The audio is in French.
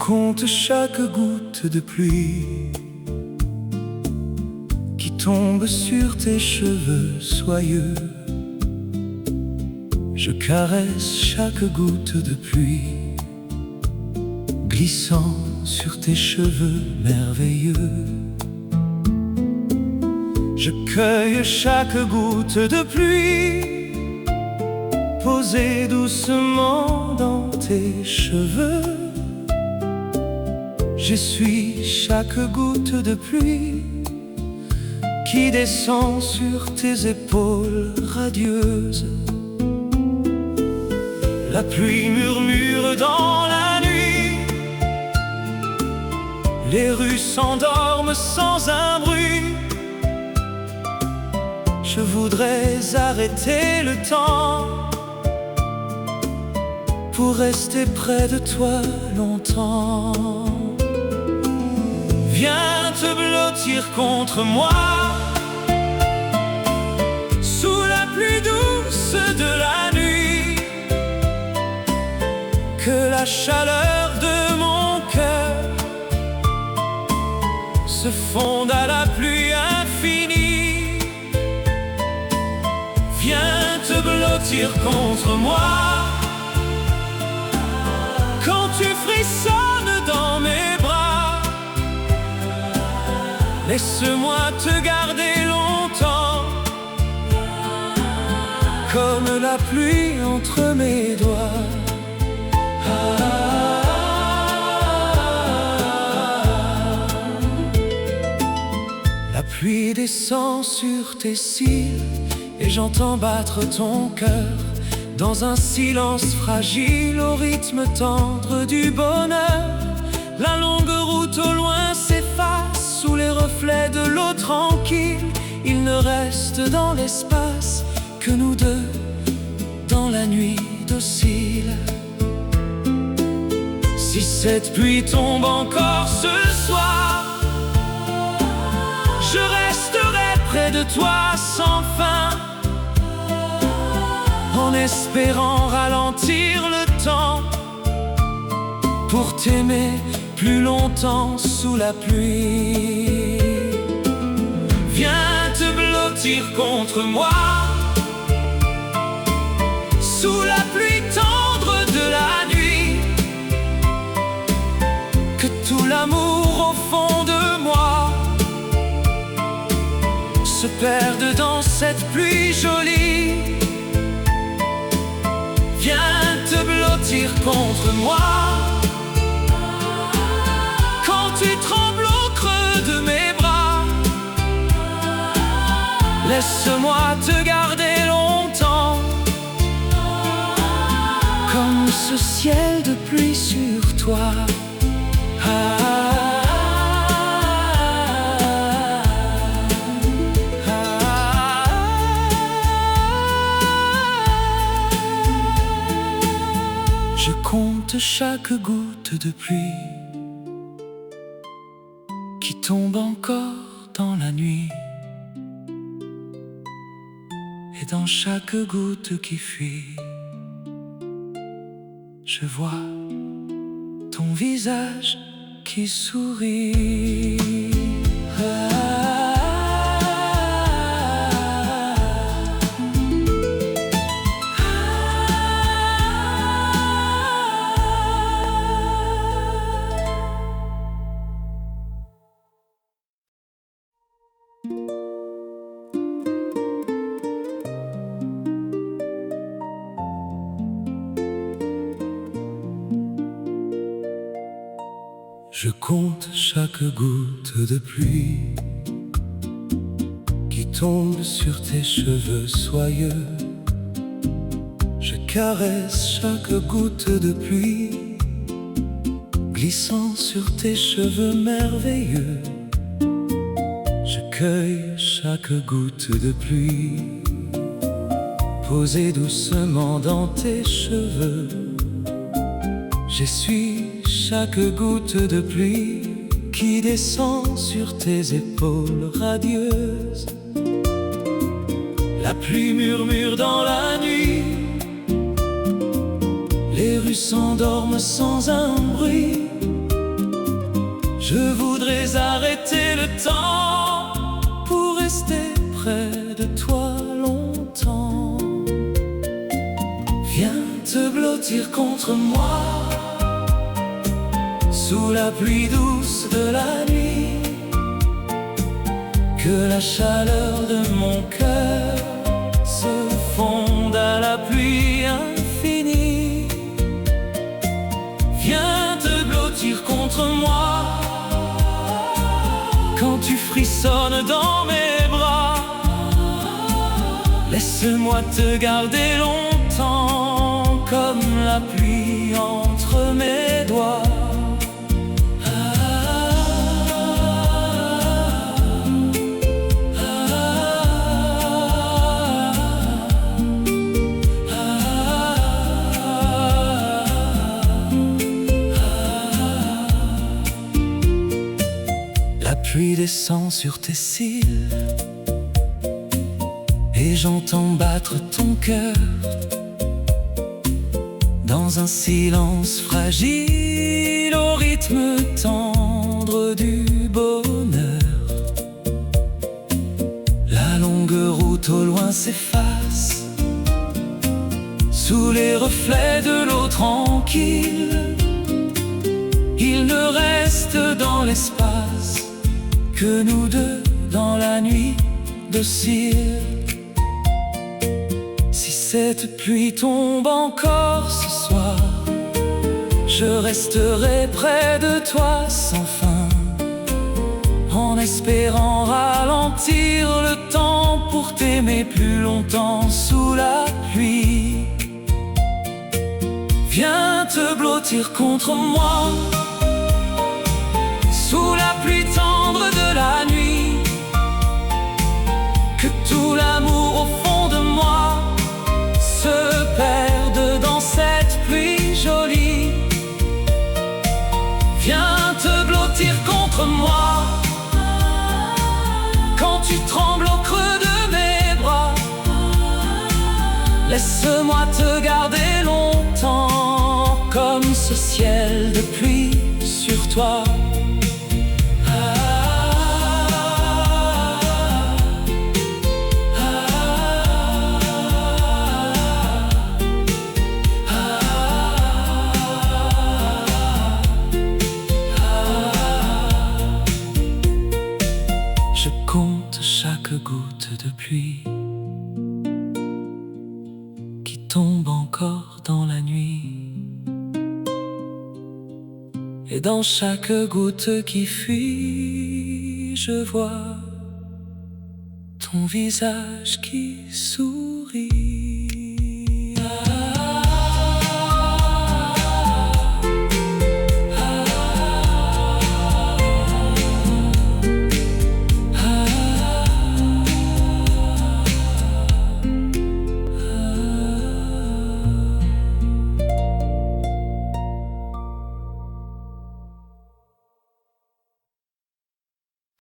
compte chaque goutte de pluie qui tombe sur tes cheveux soyeux. Je caresse chaque goutte de pluie glissant sur tes cheveux merveilleux. Je cueille chaque goutte de pluie posée doucement dans tes cheveux. J'essuie chaque goutte de pluie qui descend sur tes épaules radieuses. La pluie murmure dans la nuit, les rues s'endorment sans un bruit. Je voudrais arrêter le temps pour rester près de toi longtemps. Viens te blottir contre moi sous la pluie douce de la nuit. Que la chaleur de mon cœur se fonde à la pluie infinie. Viens te blottir contre moi quand tu frissonnes dans mes bras. Laisse-moi te garder longtemps comme la pluie entre mes doigts. La pluie descend sur tes cils et j'entends battre ton cœur dans un silence fragile au rythme tendre du bonheur. La longue route au loin s'efface sous les reflets de l'eau tranquille. Il ne reste dans l'espace que nous deux dans la nuit docile. Si cette pluie tombe encore ce soir, je resterai près de toi sans fin, en espérant ralentir le temps pour t'aimer plus longtemps sous la pluie. Viens te blottir contre moi sous la pluie tendre de la nuit. Que tout l'amour au fond de moi se perde dans cette pluie jolie. Viens te blottir contre moi quand tu trembles au creux de mes bras. Laisse-moi te garder longtemps comme ce ciel de pluie sur toi. Je compte chaque goutte de pluie qui tombe encore dans la nuit. Et dans chaque goutte qui fuit, je vois ton visage qui sourit. Je compte chaque goutte de pluie qui tombe sur tes cheveux soyeux. Je caresse chaque goutte de pluie glissant sur tes cheveux merveilleux. Je cueille chaque goutte de pluie posée doucement dans tes cheveux. J'essuie chaque goutte de pluie qui descend sur tes épaules radieuses. La pluie murmure dans la nuit, les rues s'endorment sans un bruit. Je voudrais arrêter le temps pour rester près de toi longtemps. Viens te blottir contre moi sous la pluie douce de la nuit. Que la chaleur de mon cœur se fonde à la pluie infinie. Viens te blottir contre moi quand tu frissonnes dans mes bras. Laisse-moi te garder longtemps comme la pluie entre mes doigts. La pluie descend sur tes cils et j'entends battre ton cœur dans un silence fragile au rythme tendre du bonheur. La longue route au loin s'efface sous les reflets de l'eau tranquille. Il ne reste dans l'espace que nous deux dans la nuit docile. Si cette pluie tombe encore ce soir, je resterai près de toi sans fin, en espérant ralentir le temps pour t'aimer plus longtemps sous la pluie. Viens te blottir contre moi sous la pluie tendre de la nuit. Que tout l'amour au fond de moi se perde dans cette pluie jolie. Viens te blottir contre moi quand tu trembles au creux de mes bras. Laisse-moi te garder longtemps comme ce ciel de pluie sur toi. Je compte chaque goutte de pluie qui tombe encore dans la nuit. Et dans chaque goutte qui fuit, je vois ton visage qui sourit.